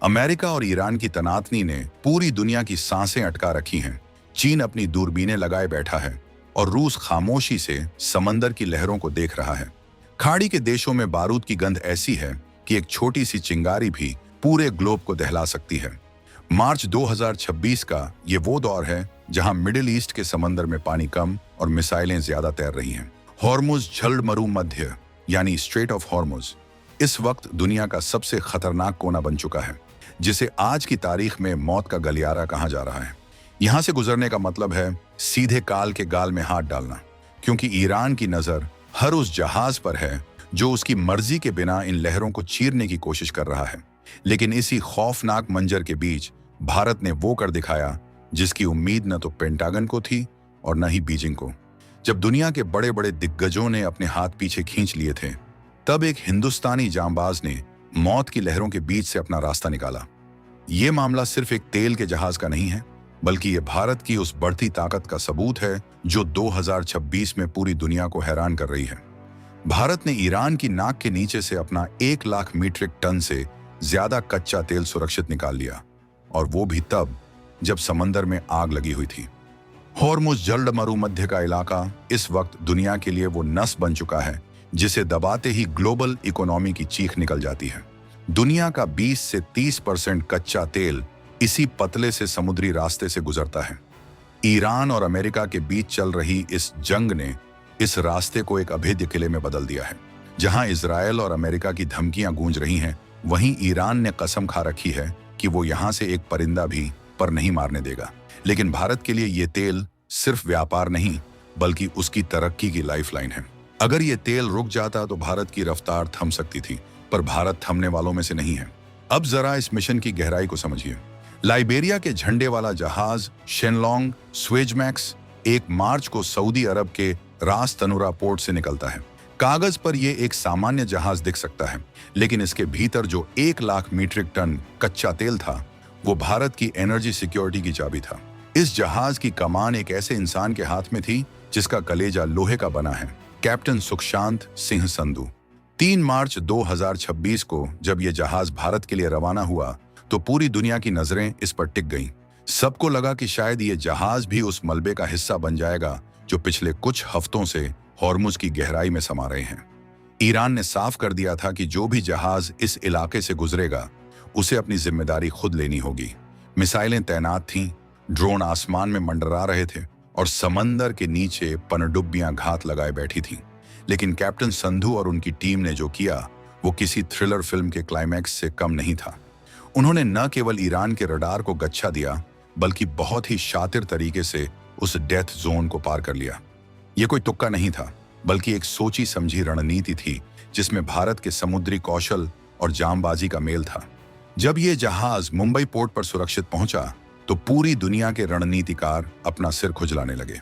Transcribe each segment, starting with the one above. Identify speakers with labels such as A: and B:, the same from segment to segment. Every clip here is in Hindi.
A: अमेरिका और ईरान की तनातनी ने पूरी दुनिया की सांसें अटका रखी हैं। चीन अपनी दूरबीनें लगाए बैठा है और रूस खामोशी से समंदर की लहरों को देख रहा है। खाड़ी के देशों में बारूद की गंध ऐसी है कि एक छोटी सी चिंगारी भी पूरे ग्लोब को दहला सकती है। मार्च 2026 का ये वो दौर है जहां मिडिल ईस्ट के समंदर में पानी कम और मिसाइलें ज्यादा तैर रही हैं। हॉर्मुज जलमरू मध्य यानी स्ट्रेट ऑफ हॉर्मुज इस वक्त दुनिया का सबसे खतरनाक कोना बन चुका है, जिसे आज की तारीख में मौत का गलियारा कहा जा रहा है। यहां से गुजरने का मतलब है सीधे काल के गाल में हाथ डालना, क्योंकि ईरान की नजर हर उस जहाज पर है जो उसकी मर्जी के बिना इन लहरों को चीरने की कोशिश कर रहा है। लेकिन इसी खौफनाक मंजर के बीच भारत ने वो कर दिखाया जिसकी उम्मीद न तो पेंटागन को थी और न ही बीजिंग को। जब दुनिया के बड़े बड़े दिग्गजों ने अपने हाथ पीछे खींच लिए थे, तब एक हिंदुस्तानी जांबाज ने मौत की लहरों के बीच से अपना रास्ता निकाला। ये मामला सिर्फ एक तेल के जहाज का नहीं है, बल्कि ये भारत की उस बढ़ती ताकत का सबूत है जो 2026 में पूरी दुनिया को हैरान कर रही है। भारत ने ईरान की नाक के नीचे से अपना 1 लाख मीट्रिक टन से ज्यादा कच्चा तेल सुरक्षित निकाल लिया, और वो भी तब जब समंदर में आग लगी हुई थी। हॉर्मुज जलमरू मध्य का इलाका इस वक्त दुनिया के लिए वो नस बन चुका है जिसे दबाते ही ग्लोबल इकोनॉमी की चीख निकल जाती है। दुनिया का 20 से 30% कच्चा तेल इसी पतले से समुद्री रास्ते से गुजरता है। ईरान और अमेरिका के बीच चल रही इस जंग ने इस रास्ते को एक अभेद्य किले में बदल दिया है। जहां इजरायल और अमेरिका की धमकियां गूंज रही हैं, वहीं ईरान ने कसम खा रखी है कि वो यहां से एक परिंदा भी पर नहीं मारने देगा। लेकिन भारत के लिए ये तेल सिर्फ व्यापार नहीं, बल्कि उसकी तरक्की की लाइफलाइन है। अगर ये तेल रुक जाता तो भारत की रफ्तार थम सकती थी, पर भारत थमने वालों में से नहीं है। अब जरा इस मिशन की गहराई को समझिए। लाइबेरिया के झंडे वाला जहाज शेनलोंग स्वेजमैक्स 1 मार्च को सऊदी अरब के रास तनुरा पोर्ट से निकलता है। कागज पर यह एक सामान्य जहाज दिख सकता है, लेकिन इसके भीतर जो 1 लाख मीट्रिक टन कच्चा तेल था, वो भारत की एनर्जी सिक्योरिटी की चाबी था। इस जहाज की कमान एक ऐसे इंसान के हाथ में थी जिसका कलेजा लोहे का बना है, कैप्टन सुखशांत सिंह संधू। 3 मार्च 2026 को जब यह जहाज भारत के लिए रवाना हुआ तो पूरी दुनिया की नजरें इस पर टिक गईं। सबको लगा कि शायद ये जहाज भी उस मलबे का हिस्सा बन जाएगा जो पिछले कुछ हफ्तों से हॉर्मुज की गहराई में समा रहे हैं। ईरान ने साफ कर दिया था कि जो भी जहाज इस इलाके से गुजरेगा उसे अपनी जिम्मेदारी खुद लेनी होगी। मिसाइलें तैनात थीं, ड्रोन आसमान में मंडरा रहे थे और समंदर के नीचे पनडुब्बियां घात लगाए बैठी थीं। लेकिन कैप्टन संधू और उनकी टीम ने जो किया वो किसी थ्रिलर फिल्म के क्लाइमैक्स से कम नहीं था। उन्होंने न केवल ईरान के रडार को गच्छा दिया, बल्कि बहुत ही शातिर तरीके से उस डेथ जोन को पार कर लिया। ये कोई तुक्का नहीं था, बल्कि एक सोची समझी रणनीति थी जिसमें भारत के समुद्री कौशल और जांबाजी का मेल था। जब ये जहाज मुंबई पोर्ट पर सुरक्षित पहुंचा तो पूरी दुनिया के रणनीतिकार अपना सिर खुजलाने लगे।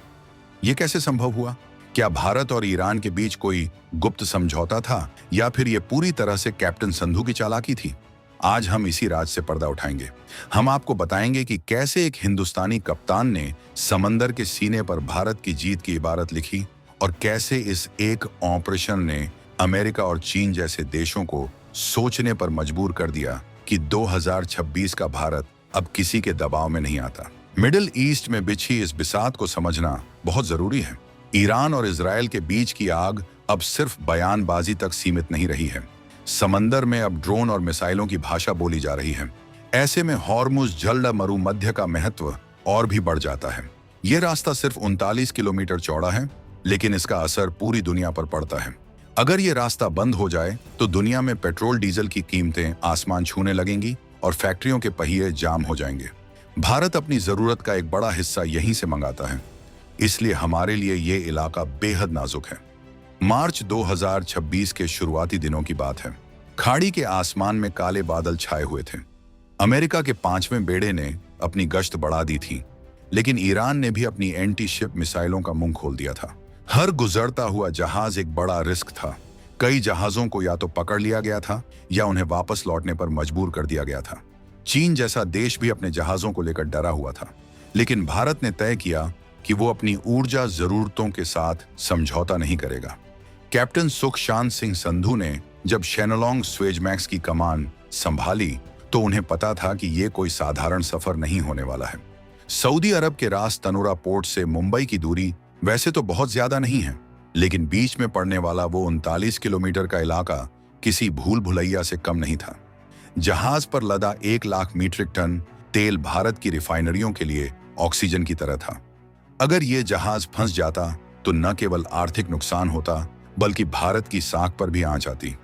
A: ये कैसे संभव हुआ? क्या भारत और ईरान के बीच कोई गुप्त समझौता था, या फिर ये पूरी तरह से कैप्टन संधू की चालाकी थी? आज हम इसी राज से पर्दा उठाएंगे। हम आपको बताएंगे कि कैसे एक हिंदुस्तानी कप्तान ने समंदर के सीने पर भारत की जीत की इबारत लिखी, और कैसे इस एक ऑपरेशन ने अमेरिका और चीन जैसे देशों को सोचने पर मजबूर कर दिया कि 2026 का भारत अब किसी के दबाव में नहीं आता। मिडिल ईस्ट में बिछी इस बिसात को समझना बहुत जरूरी है। ईरान और इजराइल के बीच की आग अब सिर्फ बयानबाजी तक सीमित नहीं रही है। समंदर में अब ड्रोन और मिसाइलों की भाषा बोली जा रही है। ऐसे में हॉर्मुज जलमरू मध्य का महत्व और भी बढ़ जाता है। ये रास्ता सिर्फ 39 किलोमीटर चौड़ा है, लेकिन इसका असर पूरी दुनिया पर पड़ता है। अगर ये रास्ता बंद हो जाए तो दुनिया में पेट्रोल डीजल की कीमतें आसमान छूने लगेंगी और फैक्ट्रियों के पहिए जाम हो जाएंगे। भारत अपनी जरूरत का एक बड़ा हिस्सा यहीं से मंगाता है, इसलिए हमारे लिए ये इलाका बेहद नाजुक है। मार्च 2026 के शुरुआती दिनों की बात है। खाड़ी के आसमान में काले बादल छाए हुए थे। अमेरिका के 5वें बेड़े ने अपनी गश्त बढ़ा दी थी, लेकिन ईरान ने भी अपनी एंटी शिप मिसाइलों का मुंह खोल दिया था। हर गुजरता हुआ जहाज एक बड़ा रिस्क था। कई जहाजों को या तो पकड़ लिया गया था या उन्हें वापस लौटने पर मजबूर कर दिया गया था। चीन जैसा देश भी अपने जहाजों को लेकर डरा हुआ था, लेकिन भारत ने तय किया कि वो अपनी ऊर्जा जरूरतों के साथ समझौता नहीं करेगा। कैप्टन सुखशांत सिंह संधू ने जब शेनलोंग स्वेजमैक्स की कमान संभाली तो उन्हें पता था कि ये कोई साधारण सफर नहीं होने वाला है। सऊदी अरब के रास तनुरा पोर्ट से मुंबई की दूरी वैसे तो बहुत ज्यादा नहीं है, लेकिन बीच में पड़ने वाला वो 39 किलोमीटर का इलाका किसी भूल भुलैया से कम नहीं था। जहाज पर लदा 1 लाख मीट्रिक टन तेल भारत की रिफाइनरियों के लिए ऑक्सीजन की तरह था। अगर ये जहाज फंस जाता तो न केवल आर्थिक नुकसान होता, बल्कि भारत की साख पर भी आंच आती।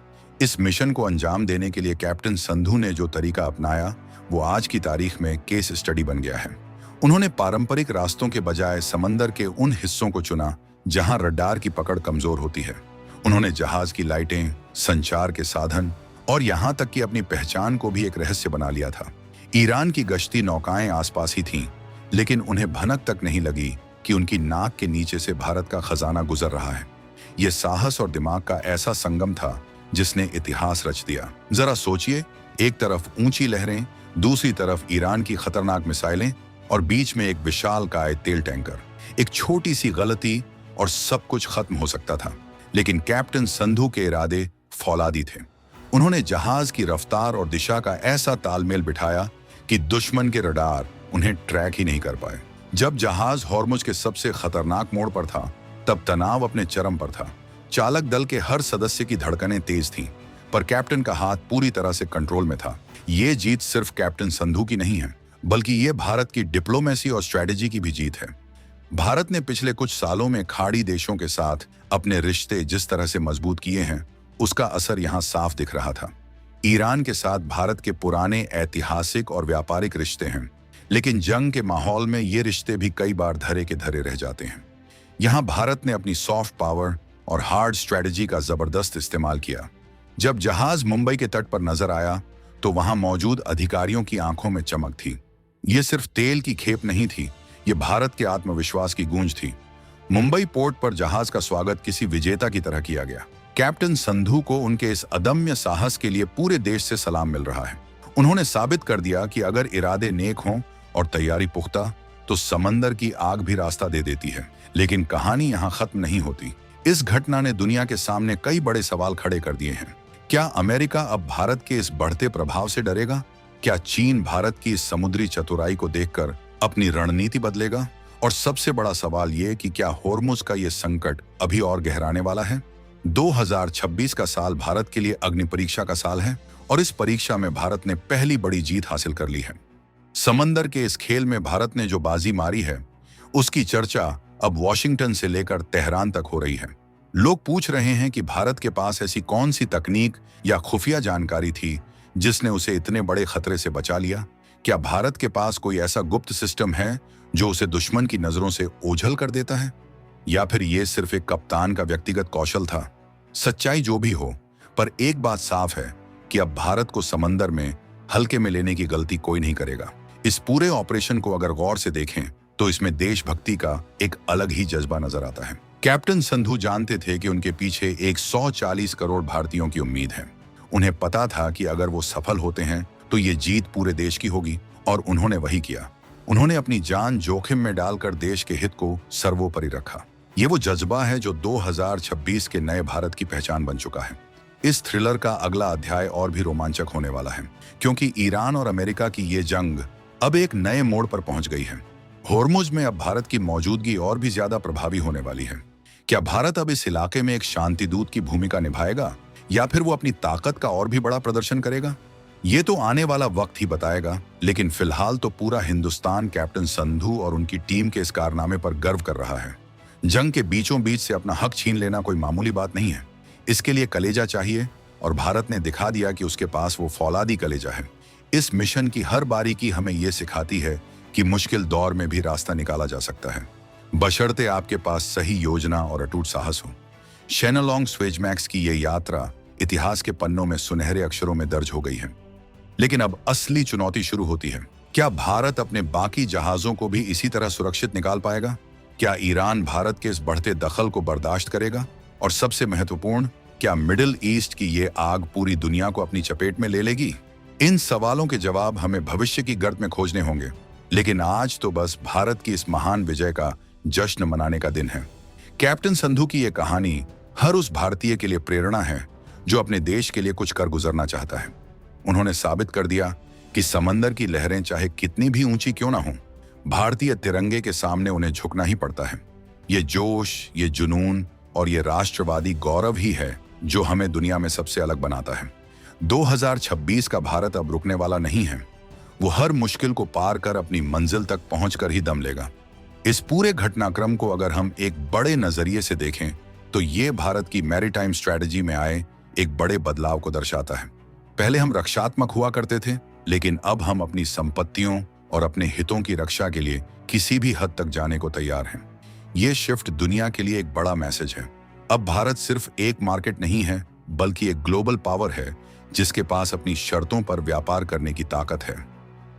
A: इस मिशन को अंजाम देने के लिए कैप्टन संधू ने जो तरीका अपनाया वो आज की तारीख में केस स्टडी बन गया है। उन्होंने पारंपरिक रास्तों के बजाय समंदर के उन हिस्सों को चुना जहां रडार की पकड़ कमजोर होती है। उन्होंने जहाज की लाइटें, संचार के साधन और यहां तक कि अपनी पहचान को भी एक रहस्य बना लिया था। ईरान की गश्ती नौकाएं आसपास ही थीं, लेकिन उन्हें भनक तक नहीं लगी कि उनकी नाक के नीचे से भारत का खजाना गुजर रहा है। यह साहस और दिमाग का ऐसा संगम था जिसने इतिहास रच दिया। जरा सोचिए, एक तरफ ऊंची लहरें, दूसरी तरफ ईरान की खतरनाक मिसाइलें और बीच में एक विशालकाय तेल टैंकर। एक छोटी सी गलती और सब कुछ खत्म हो सकता था। लेकिन कैप्टन संधू के इरादे फौलादी थे। उन्होंने जहाज की रफ्तार और दिशा का ऐसा तालमेल बिठाया कि दुश्मन के रडार उन्हें ट्रैक ही नहीं कर पाए। जब जहाज हॉर्मुज के सबसे खतरनाक मोड़ पर था, तब तनाव अपने चरम पर था। चालक दल के हर सदस्य की धड़कनें तेज थीं, पर कैप्टन का हाथ पूरी तरह से कंट्रोल में था। ये जीत सिर्फ कैप्टन संधू की नहीं है, बल्कि ये भारत की डिप्लोमेसी और स्ट्रेटेजी की भी जीत है। भारत ने पिछले कुछ सालों में खाड़ी देशों के साथ अपने रिश्ते जिस तरह से मजबूत किए हैं, उसका असर यहाँ साफ दिख रहा था। ईरान के साथ भारत के पुराने ऐतिहासिक और व्यापारिक रिश्ते हैं, लेकिन जंग के माहौल में ये रिश्ते भी कई बार धरे के धरे रह जाते हैं। यहाँ भारत ने अपनी सॉफ्ट पावर और हार्ड स्ट्रेटेजी का जबरदस्त इस्तेमाल किया। जब जहाज मुंबई के तट पर नजर आया तो वहां मौजूद अधिकारियों की आंखों में चमक थी। ये सिर्फ तेल की खेप नहीं थी, ये भारत के आत्मविश्वास की गूंज थी। मुंबई पोर्ट पर जहाज का स्वागत किसी विजेता की तरह किया गया। कैप्टन संधू को उनके इस अदम्य साहस के लिए पूरे देश से सलाम मिल रहा है। उन्होंने साबित कर दिया कि अगर इरादे नेक हों और तैयारी पुख्ता, तो समंदर की आग भी रास्ता दे देती है। लेकिन कहानी यहाँ खत्म नहीं होती। इस घटना ने दुनिया के सामने कई बड़े सवाल खड़े कर दिए हैं। क्या अमेरिका अब भारत के इस बढ़ते प्रभाव से डरेगा? क्या चीन भारत की इस समुद्री चतुराई को देखकर अपनी रणनीति बदलेगा? और सबसे बड़ा सवाल ये कि क्या होर्मुज का ये संकट अभी और गहराने वाला है? 2026 का साल भारत के लिए अग्नि परीक्षा का साल है, और इस परीक्षा में भारत ने पहली बड़ी जीत हासिल कर ली है। समंदर के इस खेल में भारत ने जो बाजी मारी है, उसकी चर्चा अब वॉशिंगटन से लेकर तेहरान तक हो रही है। लोग पूछ रहे हैं कि भारत के पास ऐसी कौन सी तकनीक या खुफिया जानकारी थी जिसने उसे इतने बड़े खतरे से बचा लिया? क्या भारत के पास कोई ऐसा गुप्त सिस्टम है जो उसे दुश्मन की नजरों से ओझल कर देता है? या फिर यह सिर्फ एक कप्तान का व्यक्तिगत कौशल था? सच्चाई जो भी हो, पर एक बात साफ है कि अब भारत को समंदर में हल्के में लेने की गलती कोई नहीं करेगा। इस पूरे ऑपरेशन को अगर गौर से देखें तो इसमें देशभक्ति का एक अलग ही जज्बा नजर आता है। कैप्टन संधू जानते थे कि उनके पीछे 140 करोड़ भारतीयों की उम्मीद है। उन्हें पता था कि अगर वो सफल होते हैं तो ये जीत पूरे देश की होगी, और उन्होंने वही किया। उन्होंने अपनी जान जोखिम में डालकर देश के हित को सर्वोपरि रखा। ये वो जज्बा है जो 2026 के नए भारत की पहचान बन चुका है। इस थ्रिलर का अगला अध्याय और भी रोमांचक होने वाला है, क्योंकि ईरान और अमेरिका की ये जंग अब एक नए मोड़ पर पहुंच गई है। होर्मुज में अब भारत की मौजूदगी और भी ज्यादा प्रभावी होने वाली है। क्या भारत अब इस इलाके में एक शांति दूत की भूमिका निभाएगा, या फिर वो अपनी ताकत का और भी बड़ा प्रदर्शन करेगा? ये तो आने वाला वक्त ही बताएगा। लेकिन फिलहाल तो पूरा हिंदुस्तान कैप्टन संधू और उनकी टीम के इस कारनामे पर गर्व कर रहा है। जंग के बीचों बीच से अपना हक छीन लेना कोई मामूली बात नहीं है। इसके लिए कलेजा चाहिए, और भारत ने दिखा दिया कि उसके पास वो फौलादी कलेजा है। इस मिशन की हर बारीकी हमें ये सिखाती है कि मुश्किल दौर में भी रास्ता निकाला जा सकता है, बशर्ते आपके पास सही योजना और अटूट साहस हो। शेनलोंग स्वेजमैक्स की ये यात्रा इतिहास के पन्नों में सुनहरे अक्षरों में दर्ज हो गई है। लेकिन अब असली चुनौती शुरू होती है। क्या भारत अपने बाकी जहाजों को भी इसी तरह सुरक्षित निकाल पाएगा? क्या ईरान भारत के इस बढ़ते दखल को बर्दाश्त करेगा? और सबसे महत्वपूर्ण, क्या मिडिल ईस्ट की ये आग पूरी दुनिया को अपनी चपेट में ले लेगी? इन सवालों के जवाब हमें भविष्य की गर्त में खोजने होंगे। लेकिन आज तो बस भारत की इस महान विजय का जश्न मनाने का दिन है। कैप्टन संधू की ये कहानी हर उस भारतीय के लिए प्रेरणा है जो अपने देश के लिए कुछ कर गुजरना चाहता है। उन्होंने साबित कर दिया कि समंदर की लहरें चाहे कितनी भी ऊंची क्यों ना हों, भारतीय तिरंगे के सामने उन्हें झुकना ही पड़ता है। ये जोश, ये जुनून और ये राष्ट्रवादी गौरव ही है जो हमें दुनिया में सबसे अलग बनाता है। 2026 का भारत अब रुकने वाला नहीं है। वो हर मुश्किल को पार कर अपनी मंजिल तक पहुंचकर ही दम लेगा। इस पूरे घटनाक्रम को अगर हम एक बड़े नजरिए से देखें तो ये भारत की मैरीटाइम स्ट्रैटेजी में आए एक बड़े बदलाव को दर्शाता है। पहले हम रक्षात्मक हुआ करते थे, लेकिन अब हम अपनी संपत्तियों और अपने हितों की रक्षा के लिए किसी भी हद तक जाने को तैयार हैं। ये शिफ्ट दुनिया के लिए एक बड़ा मैसेज है। अब भारत सिर्फ एक मार्केट नहीं है, बल्कि एक ग्लोबल पावर है जिसके पास अपनी शर्तों पर व्यापार करने की ताकत है।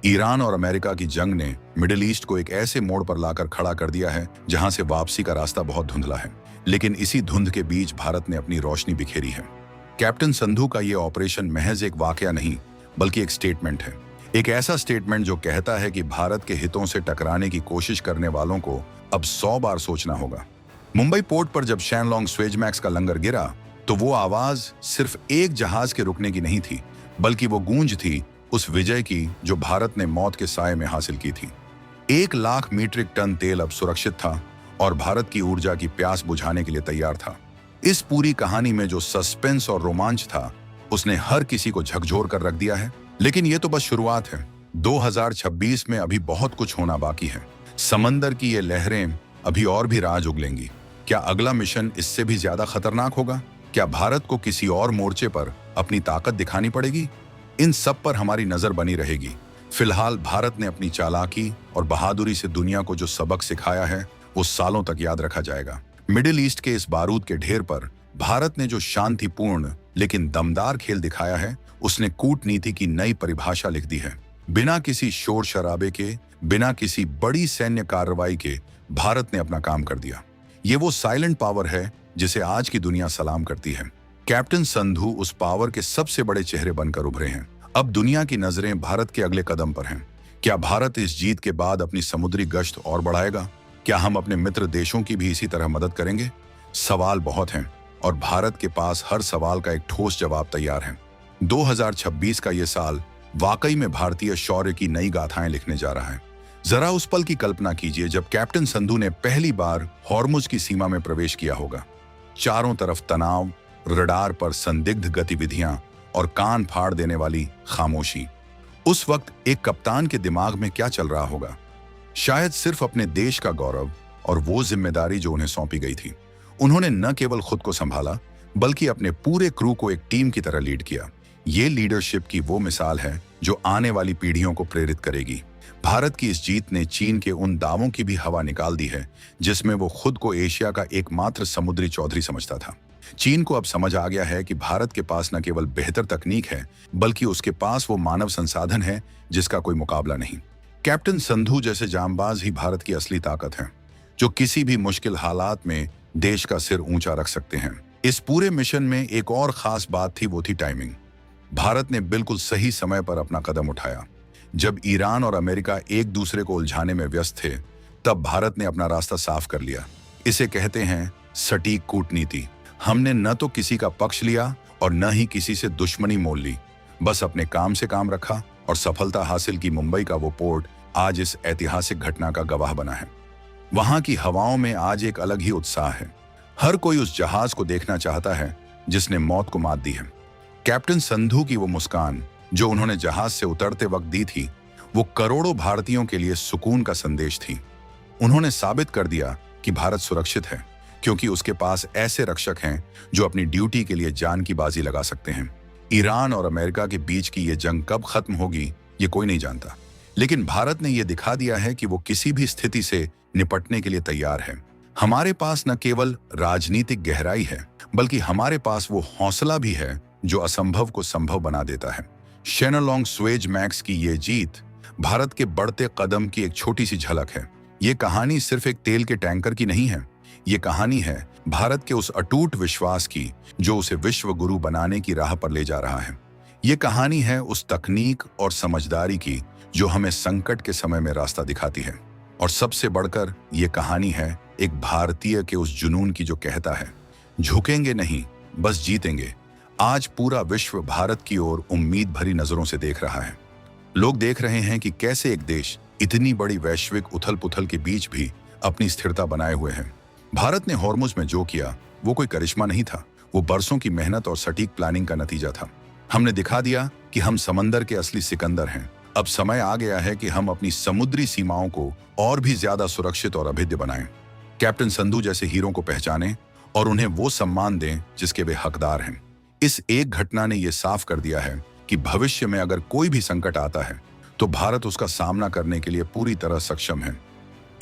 A: ईरान और अमेरिका की जंग ने मिडिल ईस्ट को एक ऐसे मोड़ पर लाकर खड़ा कर दिया है जहां से वापसी का रास्ता बहुत धुंधला है, लेकिन इसी धुंध के बीच भारत ने अपनी रोशनी बिखेरी है। कैप्टन संधू का ये ऑपरेशन महज एक वाकया नहीं, बल्कि एक स्टेटमेंट है। एक ऐसा स्टेटमेंट जो कहता है कि भारत के हितों से टकराने की कोशिश करने वालों को अब 100 बार सोचना होगा। मुंबई पोर्ट पर जब शैनलॉन्ग स्वेजमैक्स का लंगर गिरा तो वो आवाज सिर्फ एक जहाज के रुकने की नहीं थी, बल्कि वो गूंज थी उस विजय की जो भारत ने मौत के साए में हासिल की थी। 1 लाख मीट्रिक टन तेल अब सुरक्षित था और भारत की ऊर्जा की प्यास बुझाने के लिए तैयार था। इस पूरी कहानी में जो सस्पेंस और रोमांच था, उसने हर किसी को झकझोर कर रख दिया है। लेकिन ये तो बस शुरुआत है। 2026 में अभी बहुत कुछ होना बाकी है। समंदर की ये लहरें अभी और भी राज उगलेंगी। क्या अगला मिशन इससे भी ज्यादा खतरनाक होगा? क्या भारत को किसी और मोर्चे पर अपनी ताकत दिखानी पड़ेगी? इन सब पर हमारी नजर बनी रहेगी। फिलहाल भारत ने अपनी चालाकी और बहादुरी से दुनिया को जो सबक सिखाया है, वो सालों तक याद रखा जाएगा। मिडिल ईस्ट के इस बारूद के ढेर पर भारत ने जो शांतिपूर्ण लेकिन दमदार खेल दिखाया है, उसने कूटनीति की नई परिभाषा लिख दी है। बिना किसी शोर शराबे के, बिना किसी बड़ी सैन्य कार्रवाई के भारत ने अपना काम कर दिया। ये वो साइलेंट पावर है जिसे आज की दुनिया सलाम करती है। कैप्टन संधू उस पावर के सबसे बड़े चेहरे बनकर उभरे हैं। अब दुनिया की नजरें भारत के अगले कदम पर हैं। क्या भारत इस जीत के बाद अपनी समुद्री गश्त और बढ़ाएगा? क्या हम अपने मित्र देशों की भी इसी तरह मदद करेंगे? सवाल बहुत हैं और भारत के पास हर सवाल का एक ठोस जवाब तैयार है। 2026 का ये साल वाकई में भारतीय शौर्य की नई गाथाएं लिखने जा रहा है। जरा उस पल की कल्पना कीजिए जब कैप्टन संधू ने पहली बार हॉर्मुज की सीमा में प्रवेश किया होगा। चारों तरफ तनाव, रडार पर संदिग्ध गतिविधियां और कान फाड़ देने वाली खामोशी। उस वक्त एक कप्तान के दिमाग में क्या चल रहा होगा? शायद सिर्फ अपने देश का गौरव और वो जिम्मेदारी जो उन्हें सौंपी गई थी। उन्होंने न केवल खुद को संभाला, बल्कि अपने पूरे क्रू को एक टीम की तरह लीड किया। ये लीडरशिप की वो मिसाल है जो आने वाली पीढ़ियों को प्रेरित करेगी। भारत की इस जीत ने चीन के उन दावों की भी हवा निकाल दी है जिसमें वो खुद को एशिया का एकमात्र समुद्री चौधरी समझता था। चीन को अब समझ आ गया है कि भारत के पास न केवल बेहतर तकनीक है, बल्कि उसके पास वो मानव संसाधन है जिसका कोई मुकाबला नहीं। कैप्टन संधू जैसे जांबाज ही भारत की असली ताकत है, जो किसी भी मुश्किल हालात में देश का सिर ऊंचा रख सकते हैं। इस पूरे मिशन में एक और खास बात थी, वो थी टाइमिंग। भारत ने बिल्कुल सही समय पर अपना कदम उठाया। जब ईरान और अमेरिका एक दूसरे को उलझाने में व्यस्त थे, तब भारत ने अपना रास्ता साफ कर लिया। इसे कहते हैं सटीक कूटनीति। हमने न तो किसी का पक्ष लिया और न ही किसी से दुश्मनी मोल ली, बस अपने काम से काम रखा और सफलता हासिल की। मुंबई का वो पोर्ट आज इस ऐतिहासिक घटना का गवाह बना है। वहां की हवाओं में आज एक अलग ही उत्साह है। हर कोई उस जहाज को देखना चाहता है जिसने मौत को मात दी है। कैप्टन संधू की वो मुस्कान जो उन्होंने जहाज से उतरते वक्त दी थी, वो करोड़ों भारतीयों के लिए सुकून का संदेश थी। उन्होंने साबित कर दिया कि भारत सुरक्षित है, क्योंकि उसके पास ऐसे रक्षक हैं जो अपनी ड्यूटी के लिए जान की बाजी लगा सकते हैं। ईरान और अमेरिका के बीच की ये जंग कब खत्म होगी, ये कोई नहीं जानता, लेकिन भारत ने यह दिखा दिया है कि वो किसी भी स्थिति से निपटने के लिए तैयार है। हमारे पास न केवल राजनीतिक गहराई है, बल्कि हमारे पास वो हौसला भी है जो असंभव को संभव बना देता है। शैनलॉन्ग स्वेजमैक्स की ये जीत भारत के बढ़ते कदम की एक छोटी सी झलक है। ये कहानी सिर्फ एक तेल के टैंकर की नहीं है, ये कहानी है भारत के उस अटूट विश्वास की जो उसे विश्व गुरु बनाने की राह पर ले जा रहा है। ये कहानी है उस तकनीक और समझदारी की जो हमें संकट के समय में रास्ता दिखाती है। और सबसे बढ़कर ये कहानी है एक भारतीय के उस जुनून की जो कहता है, झुकेंगे नहीं, बस जीतेंगे। आज पूरा विश्व भारत की ओर उम्मीद भरी नजरों से देख रहा है। लोग देख रहे हैं कि कैसे एक देश इतनी बड़ी वैश्विक उथल पुथल के बीच भी अपनी स्थिरता बनाए हुए है। भारत ने हॉर्मुज में जो किया वो कोई करिश्मा नहीं था, वो बरसों की मेहनत और सटीक प्लानिंग का नतीजा था। हमने दिखा दिया कि हम समंदर के असली सिकंदर हैं। अब समय आ गया है कि हम अपनी समुद्री सीमाओं को और भी ज्यादा सुरक्षित और अभेद्य बनाएं। कैप्टन संधू जैसे हीरो को पहचानें और उन्हें वो सम्मान दें जिसके वे हकदार हैं। इस एक घटना ने यह साफ कर दिया है कि भविष्य में अगर कोई भी संकट आता है तो भारत उसका सामना करने के लिए पूरी तरह सक्षम है।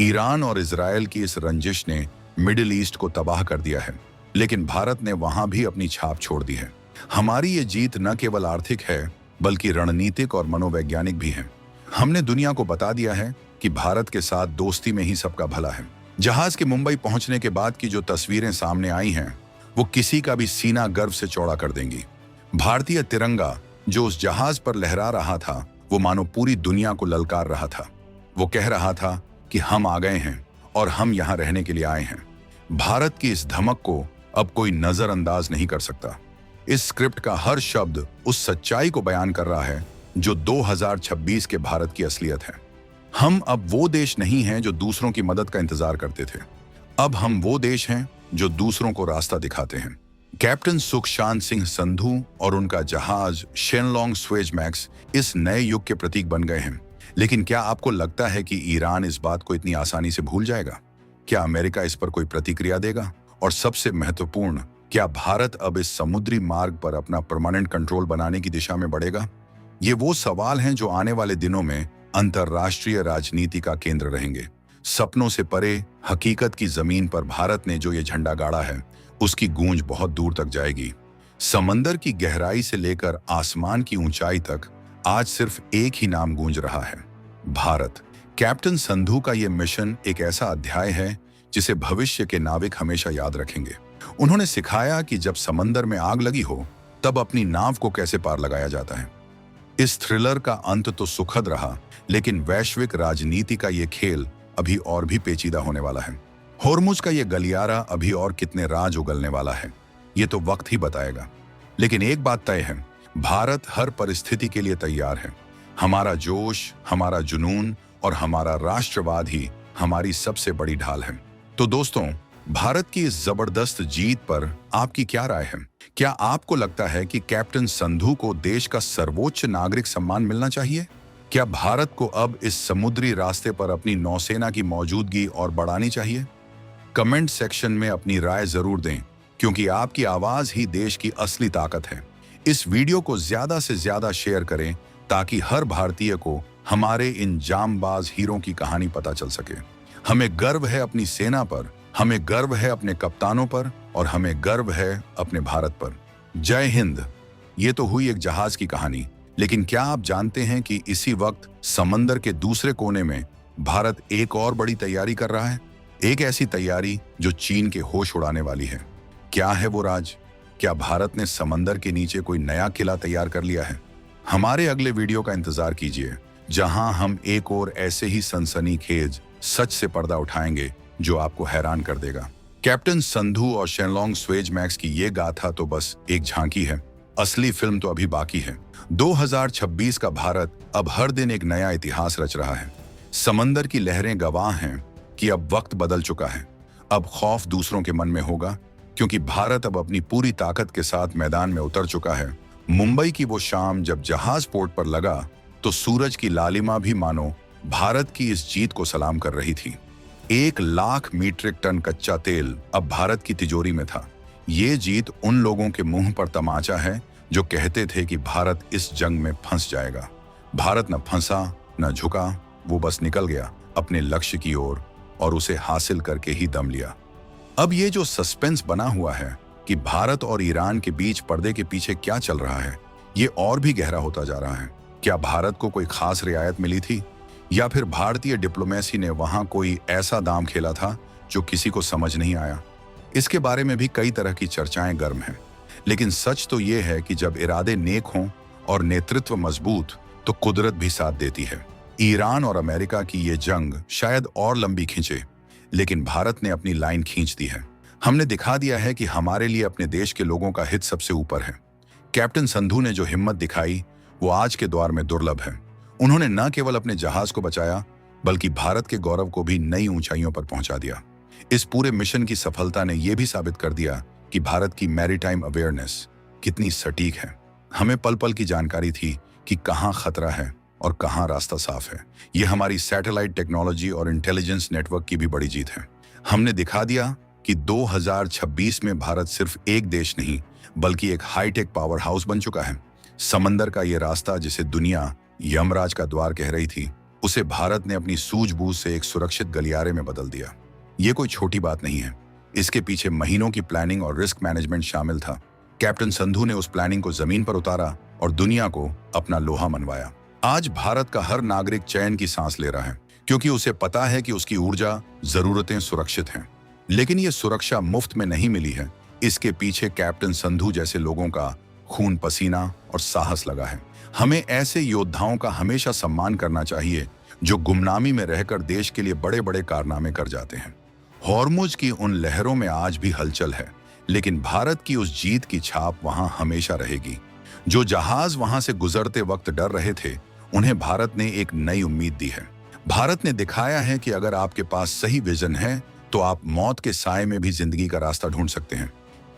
A: ईरान और इजरायल की इस रंजिश ने मिडिल ईस्ट को तबाह कर दिया है, लेकिन भारत ने वहां भी अपनी छाप छोड़ दी है। हमारी ये जीत न केवल आर्थिक है बल्कि रणनीतिक और मनोवैज्ञानिक भी है। हमने दुनिया को बता दिया है कि भारत के साथ दोस्ती में ही सबका भला है। जहाज के मुंबई पहुंचने के बाद की जो तस्वीरें सामने आई हैं वो किसी का भी सीना गर्व से चौड़ा कर देंगी। भारतीय तिरंगा जो उस जहाज पर लहरा रहा था वो मानो पूरी दुनिया को ललकार रहा था। वो कह रहा था कि हम आ गए हैं और हम यहां रहने के लिए आए हैं। भारत की इस धमक को अब कोई नजरअंदाज नहीं कर सकता। इस स्क्रिप्ट का हर शब्द उस सच्चाई को बयान कर रहा है जो 2026 के भारत की असलियत है। हम अब वो देश नहीं हैं जो दूसरों की मदद का इंतजार करते थे। अब हम वो देश हैं जो दूसरों को रास्ता दिखाते हैं। कैप्टन सुखशांत सिंह संधू और उनका जहाज शेनलोंग स्वेजमैक्स इस नए युग के प्रतीक बन गए हैं। लेकिन क्या आपको लगता है कि ईरान इस बात को इतनी आसानी से भूल जाएगा? क्या अमेरिका इस पर कोई प्रतिक्रिया देगा? और सबसे महत्वपूर्ण, क्या भारत अब इस समुद्री मार्ग पर अपना परमानेंट कंट्रोल बनाने की दिशा में बढ़ेगा? ये वो सवाल हैं जो आने वाले दिनों में अंतर्राष्ट्रीय राजनीति का केंद्र रहेंगे। सपनों से परे हकीकत की जमीन पर भारत ने जो ये झंडा गाड़ा है उसकी गूंज बहुत दूर तक जाएगी। समंदर की गहराई से लेकर आसमान की ऊंचाई तक आज सिर्फ एक ही नाम गूंज रहा है, भारत। कैप्टन संधू का ये मिशन एक ऐसा अध्याय है जिसे भविष्य के नाविक हमेशा याद रखेंगे। उन्होंने सिखाया कि जब समंदर में आग लगी हो तब अपनी नाव को कैसे पार लगाया जाता है। इस थ्रिलर का अंत तो सुखद रहा, लेकिन वैश्विक राजनीति का ये खेल अभी और भी पेचीदा होने वाला है। होर्मुज का ये गलियारा अभी और कितने राज उगलने वाला है ये तो वक्त ही बताएगा। लेकिन एक बात तय है, भारत हर परिस्थिति के लिए तैयार है। हमारा जोश, हमारा जुनून और हमारा राष्ट्रवाद ही हमारी सबसे बड़ी ढाल है। तो दोस्तों, भारत की इस जबरदस्त जीत पर आपकी क्या राय है? क्या आपको लगता है कि कैप्टन संधू को देश का सर्वोच्च नागरिक सम्मान मिलना चाहिए? क्या भारत को अब इस समुद्री रास्ते पर अपनी नौसेना की मौजूदगी और बढ़ानी चाहिए? कमेंट सेक्शन में अपनी राय जरूर दें, क्योंकि आपकी आवाज ही देश की असली ताकत है। इस वीडियो को ज्यादा से ज्यादा शेयर करें ताकि हर भारतीय को हमारे इन जांबाज हीरों की कहानी पता चल सके। हमें गर्व है अपनी सेना पर, हमें गर्व है अपने कप्तानों पर और हमें गर्व है अपने भारत पर। जय हिंद। ये तो हुई एक जहाज की कहानी, लेकिन क्या आप जानते हैं कि इसी वक्त समंदर के दूसरे कोने में भारत एक और बड़ी तैयारी कर रहा है? एक ऐसी तैयारी जो चीन के होश उड़ाने वाली है। क्या है वो राज? क्या भारत ने समंदर के नीचे कोई नया किला तैयार कर लिया है? हमारे अगले वीडियो का इंतजार कीजिए, जहां हम एक और ऐसे ही सनसनीखेज सच से पर्दा उठाएंगे जो आपको हैरान कर देगा। कैप्टन संधू और शेनलोंग स्वेजमैक्स की ये गाथा तो बस एक झांकी है, असली फिल्म तो अभी बाकी है। 2026 का भारत अब हर दिन एक नया इतिहास रच रहा है। समंदर की लहरें गवाह हैं कि अब वक्त बदल चुका है। अब खौफ दूसरों के मन में होगा, क्योंकि भारत अब अपनी पूरी ताकत के साथ मैदान में उतर चुका है। मुंबई की वो शाम जब जहाज पोर्ट पर लगा तो सूरज की लालिमा भी मानो भारत की इस जीत को सलाम कर रही थी। 1 लाख मीट्रिक टन कच्चा तेल अब भारत की तिजोरी में था। ये जीत उन लोगों के मुंह पर तमाचा है जो कहते थे कि भारत इस जंग में फंस जाएगा। भारत न फंसा न झुका, वो बस निकल गया अपने लक्ष्य की ओर और उसे हासिल करके ही दम लिया। अब ये जो सस्पेंस बना हुआ है कि भारत और ईरान के बीच पर्दे के पीछे क्या चल रहा है, ये और भी गहरा होता जा रहा है। क्या भारत को कोई खास रियायत मिली थी, या फिर भारतीय डिप्लोमेसी ने वहां कोई ऐसा दांव खेला था जो किसी को समझ नहीं आया? इसके बारे में भी कई तरह की चर्चाएं गर्म हैं, लेकिन सच तो ये है कि जब इरादे नेक हों और नेतृत्व मजबूत तो कुदरत भी साथ देती है। ईरान और अमेरिका की ये जंग शायद और लंबी खींचे, लेकिन भारत ने अपनी लाइन खींच दी है। हमने दिखा दिया है कि हमारे लिए अपने देश के लोगों का हित सबसे ऊपर है। कैप्टन संधू ने जो हिम्मत दिखाई वो आज के दौर में दुर्लभ है। उन्होंने न केवल अपने जहाज को बचाया बल्कि भारत के गौरव को भी नई ऊंचाइयों पर पहुंचा दिया। इस पूरे मिशन की सफलता ने यह भी साबित कर दिया कि भारत की मैरीटाइम अवेयरनेस कितनी सटीक है। हमें पल पल की जानकारी थी कि कहां खतरा है और कहां रास्ता साफ है। यह हमारी सैटेलाइट टेक्नोलॉजी और इंटेलिजेंस नेटवर्क की भी बड़ी जीत है। हमने दिखा दिया कि 2026 में भारत सिर्फ एक देश नहीं बल्कि एक हाईटेक पावर हाउस बन चुका है। समंदर का ये रास्ता जिसे दुनिया यमराज का द्वार कह रही थी, उसे भारत ने अपनी सूझबूझ से एक सुरक्षित गलियारे में बदल दिया। ये कोई छोटी बात नहीं है। इसके पीछे महीनों की प्लानिंग और रिस्क मैनेजमेंट शामिल था। कैप्टन संधू ने उस प्लानिंग को जमीन पर उतारा और दुनिया को अपना लोहा मनवाया। आज भारत का हर नागरिक चैन की सांस ले रहा है क्योंकि उसे पता है कि उसकी ऊर्जा जरूरतें सुरक्षित हैं। लेकिन यह सुरक्षा मुफ्त में नहीं मिली है। इसके पीछे कैप्टन संधू जैसे लोगों का खून पसीना और साहस लगा है। हमें ऐसे योद्धाओं का हमेशा सम्मान करना चाहिए जो गुमनामी में रहकर देश के लिए बड़े बड़े कारनामे कर जाते हैं। हॉर्मुज की उन लहरों में आज भी हलचल है, लेकिन भारत की उस जीत की छाप वहां हमेशा रहेगी। जो जहाज वहां से गुजरते वक्त डर रहे थे, उन्हें भारत ने एक नई उम्मीद दी है। भारत ने दिखाया है कि अगर आपके पास सही विजन है तो आप मौत के साए में भी जिंदगी का रास्ता ढूंढ सकते हैं।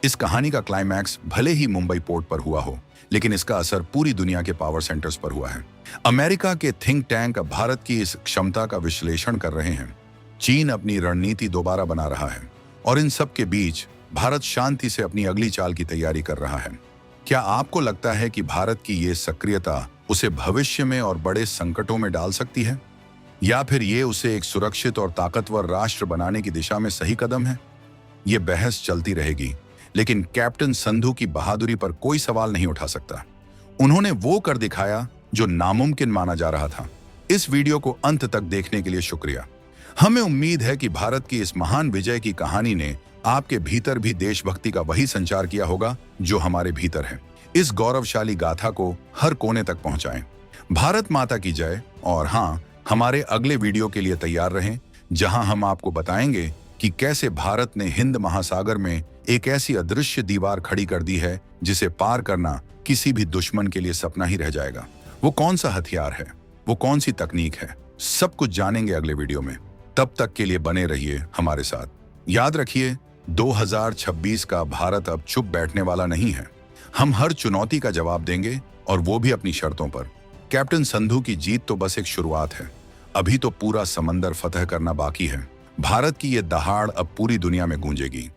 A: इस कहानी का क्लाइमैक्स भले ही मुंबई पोर्ट पर हुआ हो, लेकिन इसका असर पूरी दुनिया के पावर सेंटर्स पर हुआ है। अमेरिका के थिंक टैंक अब भारत की इस क्षमता का विश्लेषण कर रहे हैं। चीन अपनी रणनीति दोबारा बना रहा है और इन सब के बीच भारत शांति से अपनी अगली चाल की तैयारी कर रहा है। क्या आपको लगता है कि भारत की ये सक्रियता उसे भविष्य में और बड़े संकटों में डाल सकती है, या फिर ये उसे एक सुरक्षित और ताकतवर राष्ट्र बनाने की दिशा में सही कदम है? ये बहस चलती रहेगी, लेकिन कैप्टन संधू की बहादुरी पर कोई सवाल नहीं उठा सकता। उन्होंने वो कर दिखाया जो नामुमकिन माना जा रहा था। इस वीडियो को अंत तक देखने के लिए शुक्रिया। हमें उम्मीद है कि भारत की इस महान विजय की कहानी ने आपके भीतर भी देशभक्ति का वही संचार किया होगा जो हमारे भीतर है। इस गौरवशाली गाथा को हर कोने तक पहुंचाएं। भारत माता की जय। और हाँ, हमारे अगले वीडियो के लिए तैयार रहें, जहां हम आपको बताएंगे कि कैसे भारत ने हिंद महासागर में एक ऐसी अदृश्य दीवार खड़ी कर दी है जिसे पार करना किसी भी दुश्मन के लिए सपना ही रह जाएगा। वो कौन सा हथियार है, वो कौन सी तकनीक है, सब कुछ जानेंगे अगले वीडियो में। तब तक के लिए बने रहिए हमारे साथ। याद रखिए, 2026 का भारत अब चुप बैठने वाला नहीं है। हम हर चुनौती का जवाब देंगे, और वो भी अपनी शर्तों पर। कैप्टन संधू की जीत तो बस एक शुरुआत है। अभी तो पूरा समंदर फतह करना बाकी है। भारत की ये दहाड़ अब पूरी दुनिया में गूंजेगी।